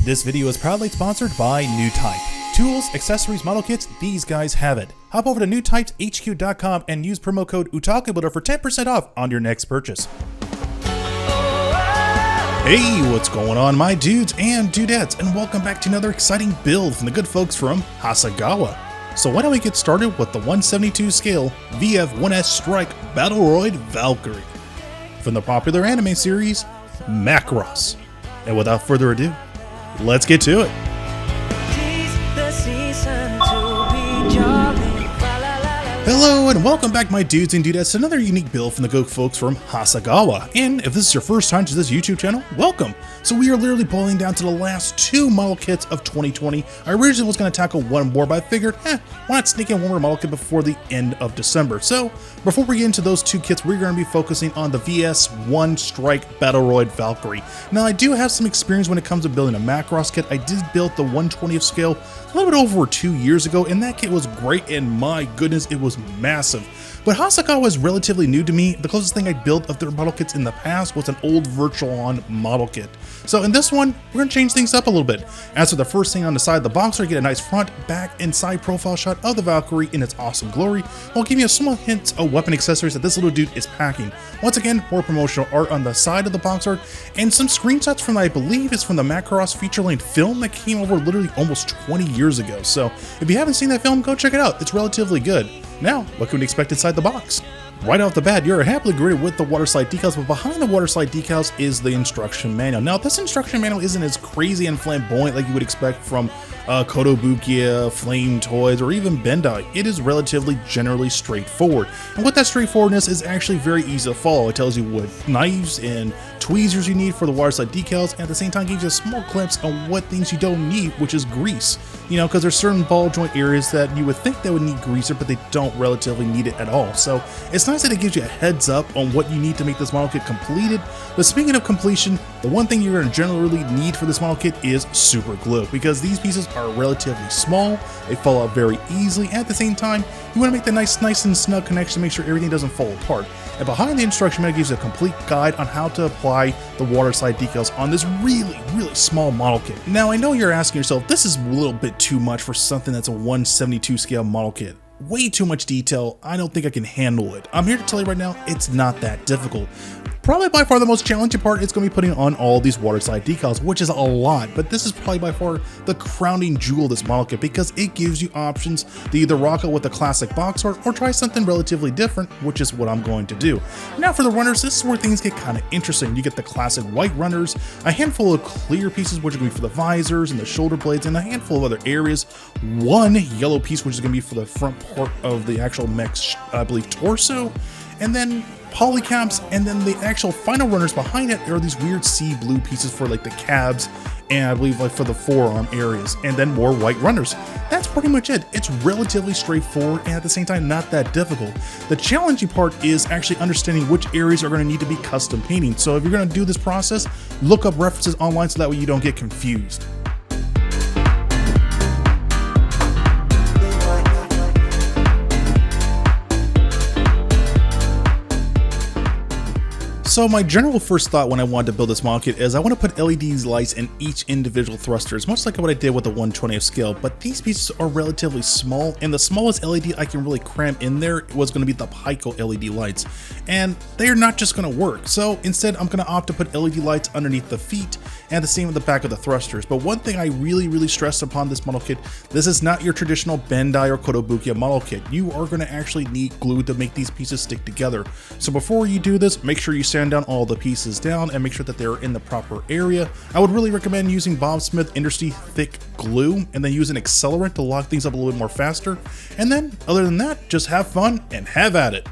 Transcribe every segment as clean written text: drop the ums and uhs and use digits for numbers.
This video is proudly sponsored by Newtype. Tools, accessories, model kits, these guys have it. Hop over to newtypeshq.com and use promo code Otaku for 10% off on your next purchase. Hey, what's going on, my dudes and dudettes, and welcome back to another exciting build from the good folks from Hasegawa. So why don't we get started with the 172 scale VF1S Strike Battroid Valkyrie from the popular anime series Macross. And without further ado, let's get to it. Hello and welcome back, my dudes and dudettes, to another unique build from the good folks from Hasegawa. And if this is your first time to this YouTube channel, welcome. So we are literally boiling down to the last two model kits of 2020. I originally was going to tackle one more, but I figured, why not sneak in one more model kit before the end of December. So before we get into those two kits, we're going to be focusing on the VS1 Strike Battroid Valkyrie. Now I do have some experience when it comes to building a Macross kit. I did build the 120th scale a little bit over 2 years ago, and that kit was great, and my goodness, it was massive. But Hasegawa is relatively new to me. The closest thing I built of their model kits in the past was an old Virtual On model kit. So in this one, we're going to change things up a little bit. As for the first thing on the side of the box, we get a nice front, back, and side profile shot of the Valkyrie in its awesome glory, while giving you a small hint of weapon accessories that this little dude is packing. Once again, more promotional art on the side of the box art, and some screenshots from, I believe, is from the Macross feature-length film that came over literally almost 20 years ago. So if you haven't seen that film, go check it out. It's relatively good. Now, what can we expect inside the box? Right off the bat, you're happily greeted with the water slide decals, but behind the water slide decals is the instruction manual. Now, this instruction manual isn't as crazy and flamboyant like you would expect from Kotobukiya, Flame Toys, or even Bandai. It is relatively generally straightforward. And with that straightforwardness is actually very easy to follow. It tells you what knives and tweezers you need for the water slide decals, and at the same time gives you small clips on what things you don't need, which is grease. You know, because there's certain ball joint areas that you would think they would need greaser, but they don't relatively need it at all. So it's nice that it gives you a heads up on what you need to make this model kit completed. But speaking of completion, the one thing you're going to generally need for this model kit is super glue, because these pieces are relatively small, they fall out very easily, and at the same time, you want to make the nice and snug connection to make sure everything doesn't fall apart. And behind the instruction manual gives you a complete guide on how to apply the water slide decals on this really small model kit. Now, I know you're asking yourself, this is a little bit too much for something that's a 172 scale model kit. Way too much detail, I don't think I can handle it. I'm here to tell you right now, it's not that difficult. Probably by far the most challenging part is going to be putting on all these water slide decals, which is a lot, but this is probably by far the crowning jewel of this model kit, because it gives you options to either rock out with the classic box art or try something relatively different, which is what I'm going to do. Now for the runners, this is where things get kind of interesting. You get the classic white runners, a handful of clear pieces, which are going to be for the visors and the shoulder blades, and a handful of other areas. One yellow piece, which is going to be for the front part of the actual mech's, I believe, torso, and then polycaps, and then the actual final runners behind it are these weird sea blue pieces for like the calves, and I believe like for the forearm areas, and then more white runners. That's pretty much it. It's relatively straightforward and at the same time not that difficult. The challenging part is actually understanding which areas are going to need to be custom painting. So if you're going to do this process, look up references online so that way you don't get confused. So my general first thought when I wanted to build this model kit is I want to put LED lights in each individual thruster, much like what I did with the 120th scale, but these pieces are relatively small, and the smallest LED I can really cram in there was going to be the Pico LED lights, and they are not just going to work. So instead I'm going to opt to put LED lights underneath the feet and the same with the back of the thrusters. But one thing I really stress upon this model kit, this is not your traditional Bandai or Kotobukiya model kit. You are going to actually need glue to make these pieces stick together. So before you do this, make sure you sand down all the pieces down and make sure that they're in the proper area. I would really recommend using Bob Smith Industry thick glue, and then use an accelerant to lock things up a little bit more faster. And then other than that, just have fun and have at it.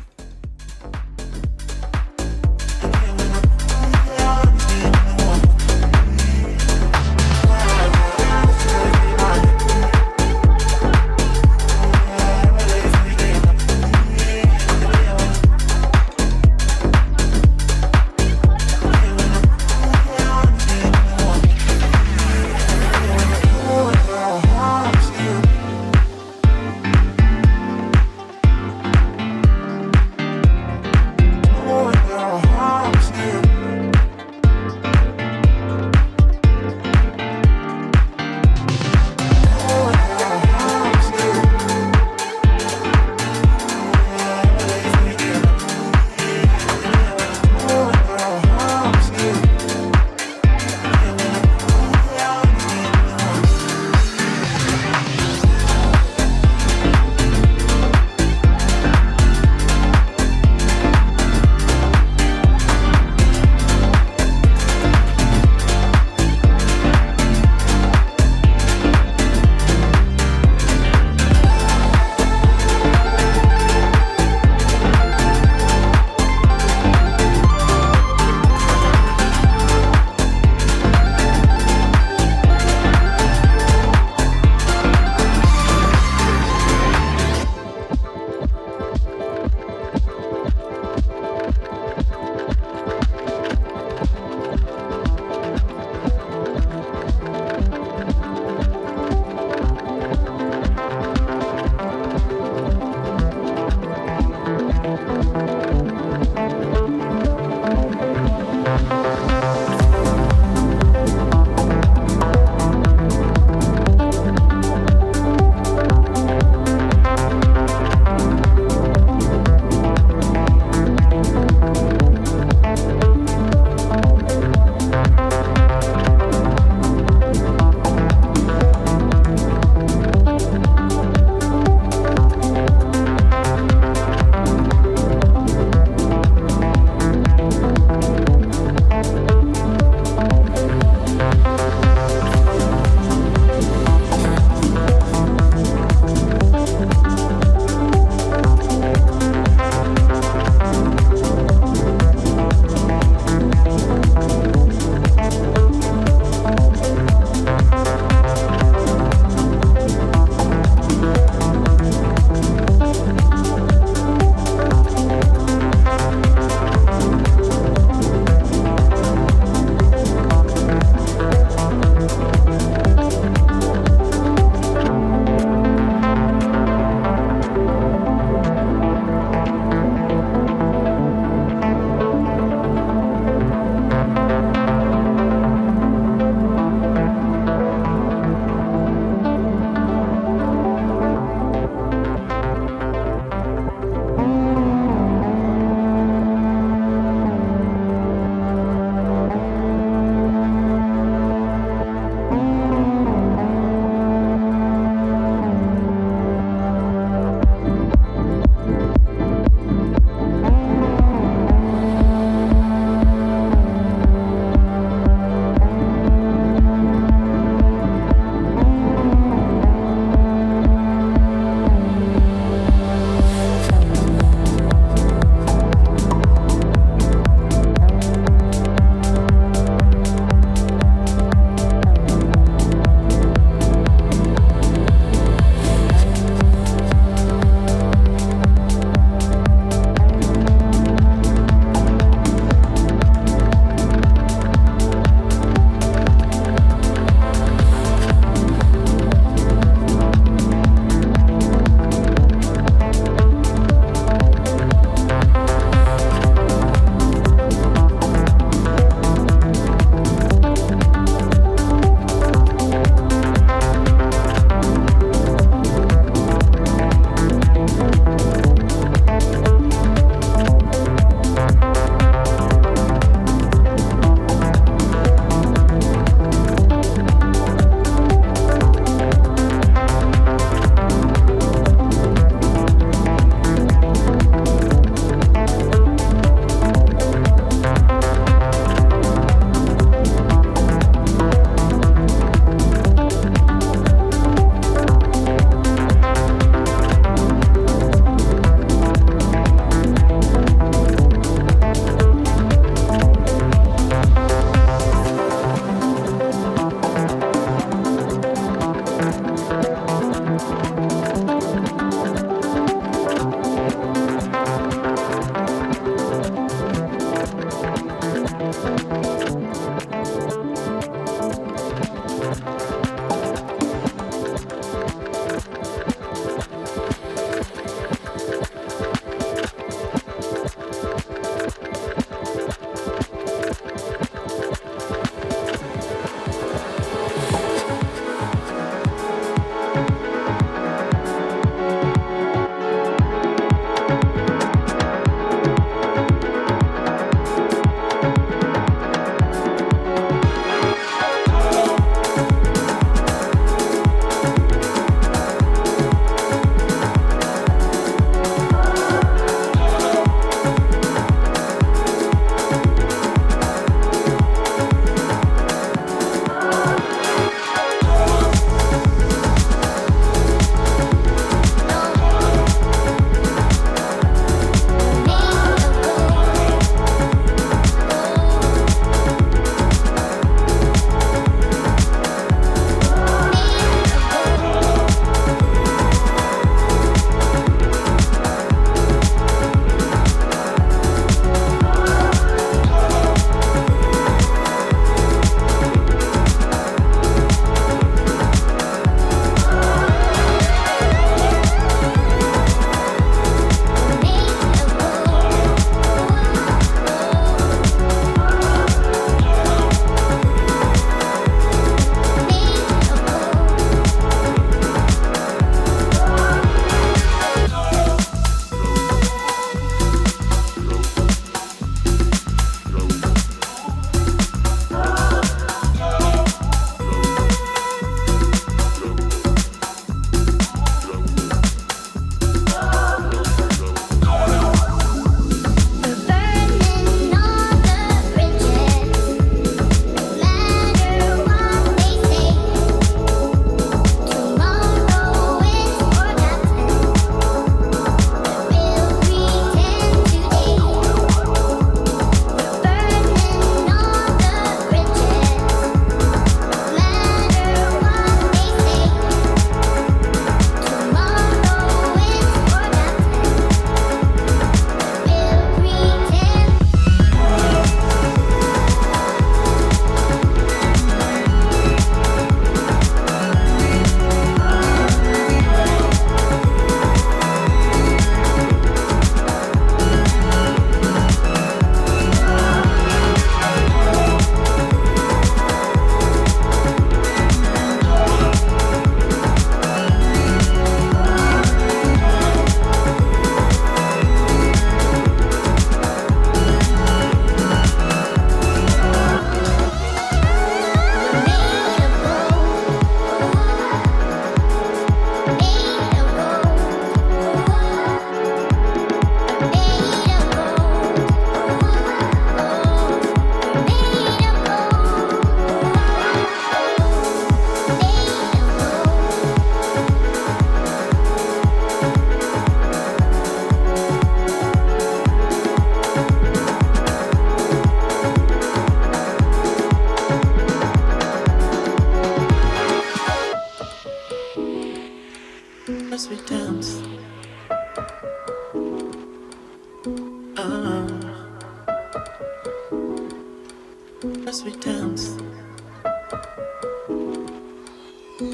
As we dance,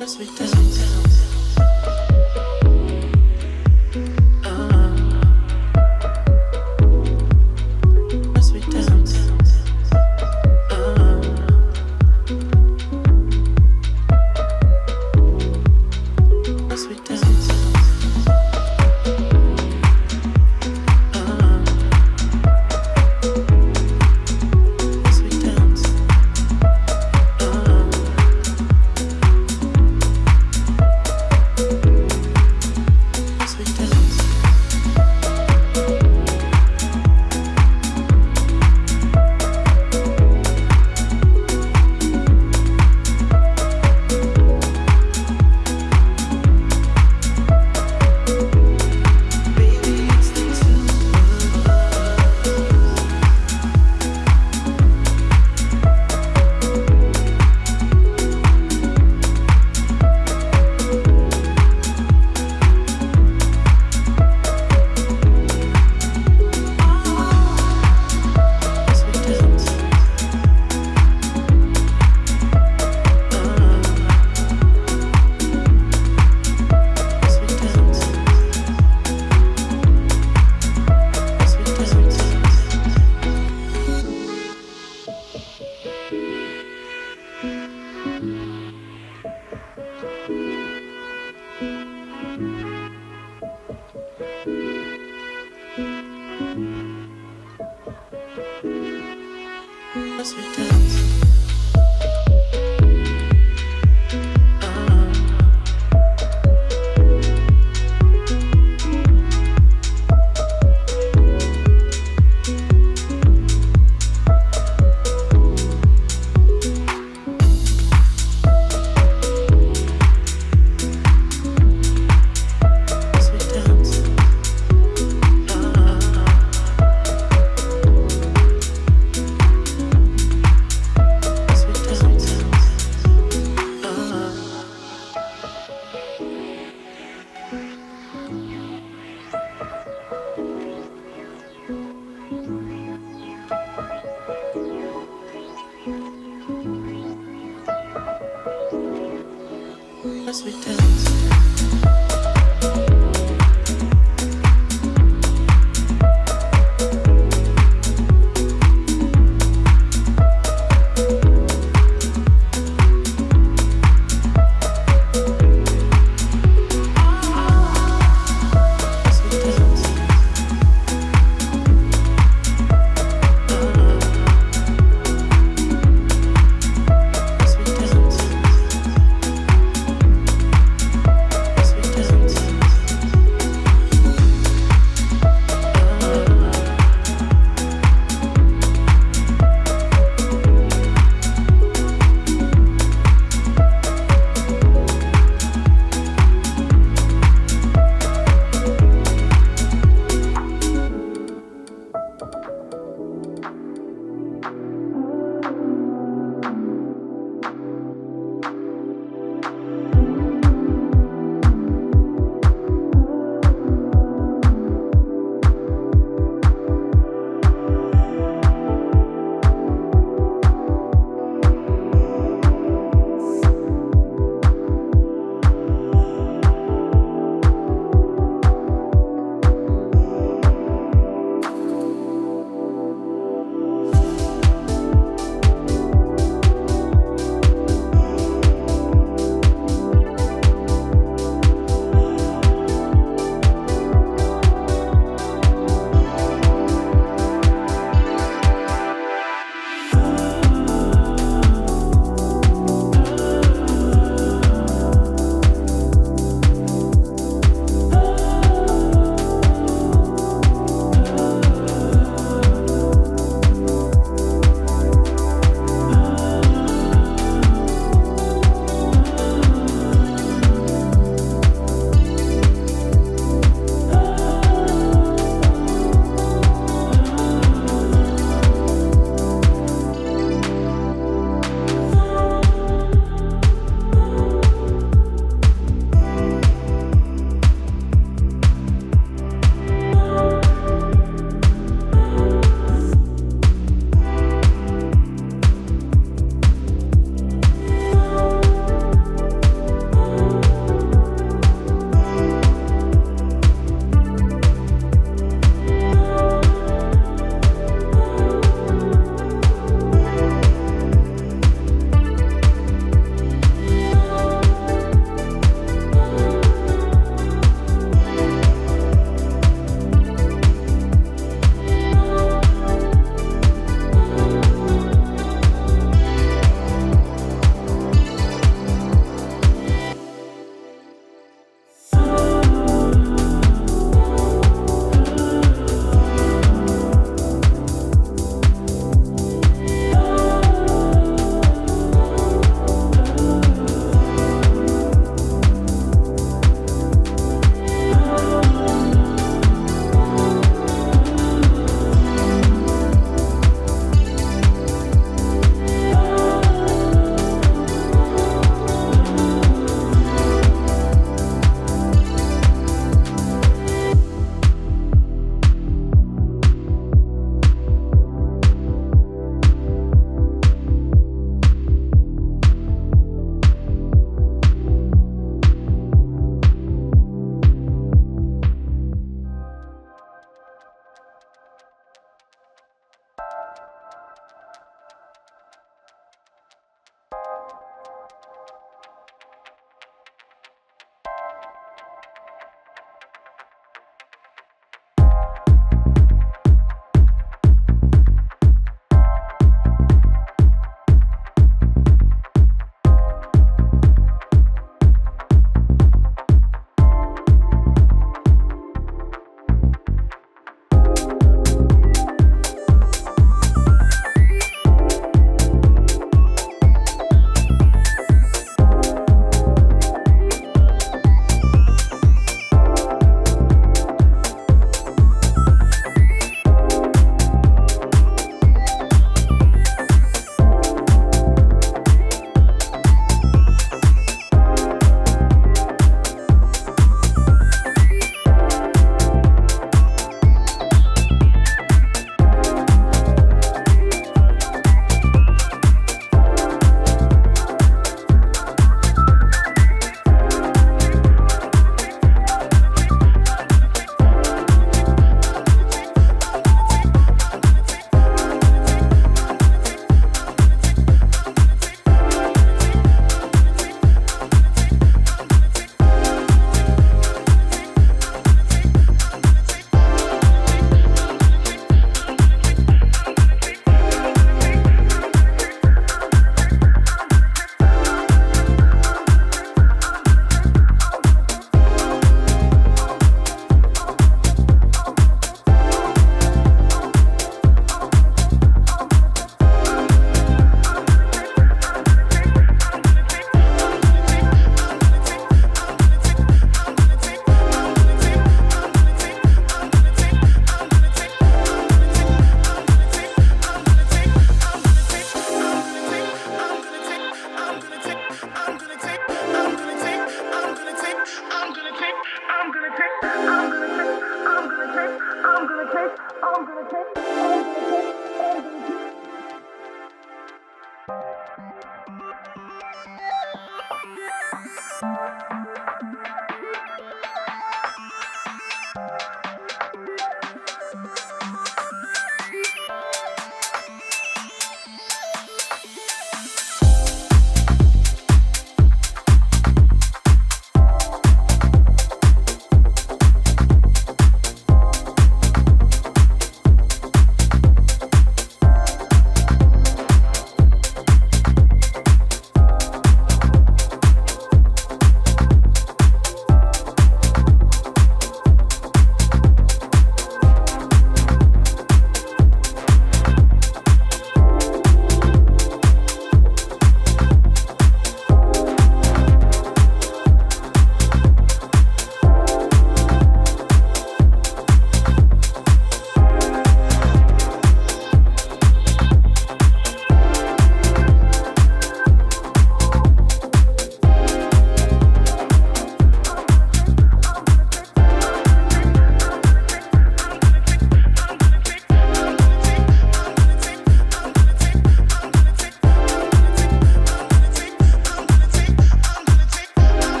as we dance. As we dance. As we dance.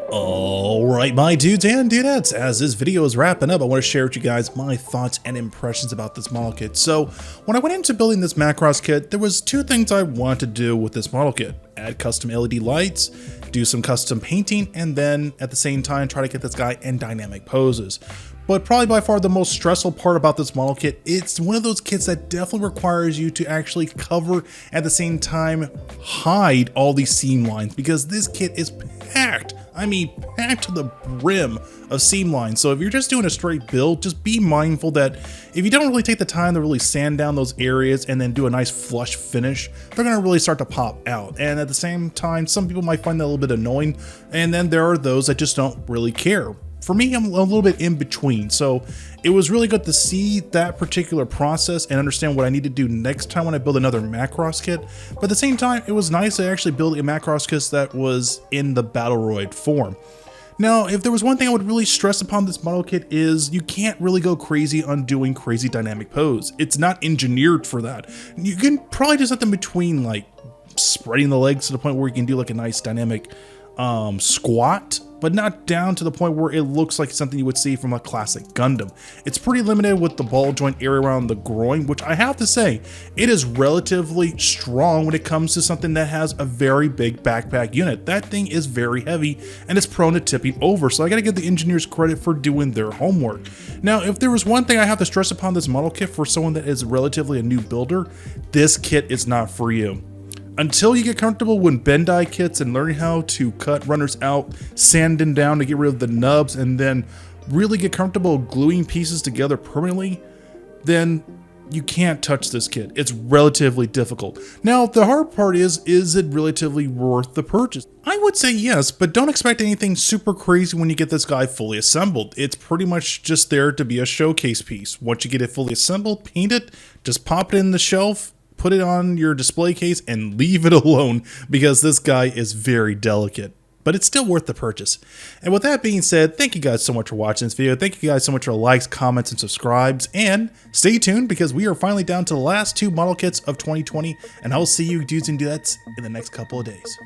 Alright, my dudes and dudettes, as this video is wrapping up, I want to share with you guys my thoughts and impressions about this model kit. So, when I went into building this Macross kit, there was two things I wanted to do with this model kit. Add custom LED lights, do some custom painting, and then at the same time try to get this guy in dynamic poses. But probably by far the most stressful part about this model kit, it's one of those kits that definitely requires you to actually cover at the same time hide all these seam lines, because this kit is packed. I mean, packed to the brim of seam lines. So if you're just doing a straight build, just be mindful that if you don't really take the time to really sand down those areas and then do a nice flush finish, they're gonna really start to pop out. And at the same time, some people might find that a little bit annoying, and then there are those that just don't really care. For me, I'm a little bit in between, so it was really good to see that particular process and understand what I need to do next time when I build another Macross kit. But at the same time, it was nice to actually build a Macross kit that was in the Battroid form. Now, if there was one thing I would really stress upon this model kit is you can't really go crazy on doing crazy dynamic pose. It's not engineered for that. You can probably do something between like spreading the legs to the point where you can do like a nice dynamic squat, but not down to the point where it looks like something you would see from a classic Gundam. It's pretty limited with the ball joint area around the groin, which I have to say, it is relatively strong when it comes to something that has a very big backpack unit. That thing is very heavy and it's prone to tipping over, so I gotta give the engineers credit for doing their homework. Now, if there was one thing I have to stress upon this model kit for someone that is relatively a new builder, this kit is not for you. Until you get comfortable with Bandai kits and learning how to cut runners out, sanding down to get rid of the nubs, and then really get comfortable gluing pieces together permanently, then you can't touch this kit. It's relatively difficult. Now, the hard part is it relatively worth the purchase? I would say yes, but don't expect anything super crazy when you get this guy fully assembled. It's pretty much just there to be a showcase piece. Once you get it fully assembled, paint it, just pop it in the shelf, put it on your display case, and leave it alone, because this guy is very delicate. But it's still worth the purchase. And with that being said, thank you guys so much for watching this video. Thank you guys so much for likes, comments, and subscribes. And stay tuned, because we are finally down to the last two model kits of 2020. And I'll see you dudes and dudettes in the next couple of days.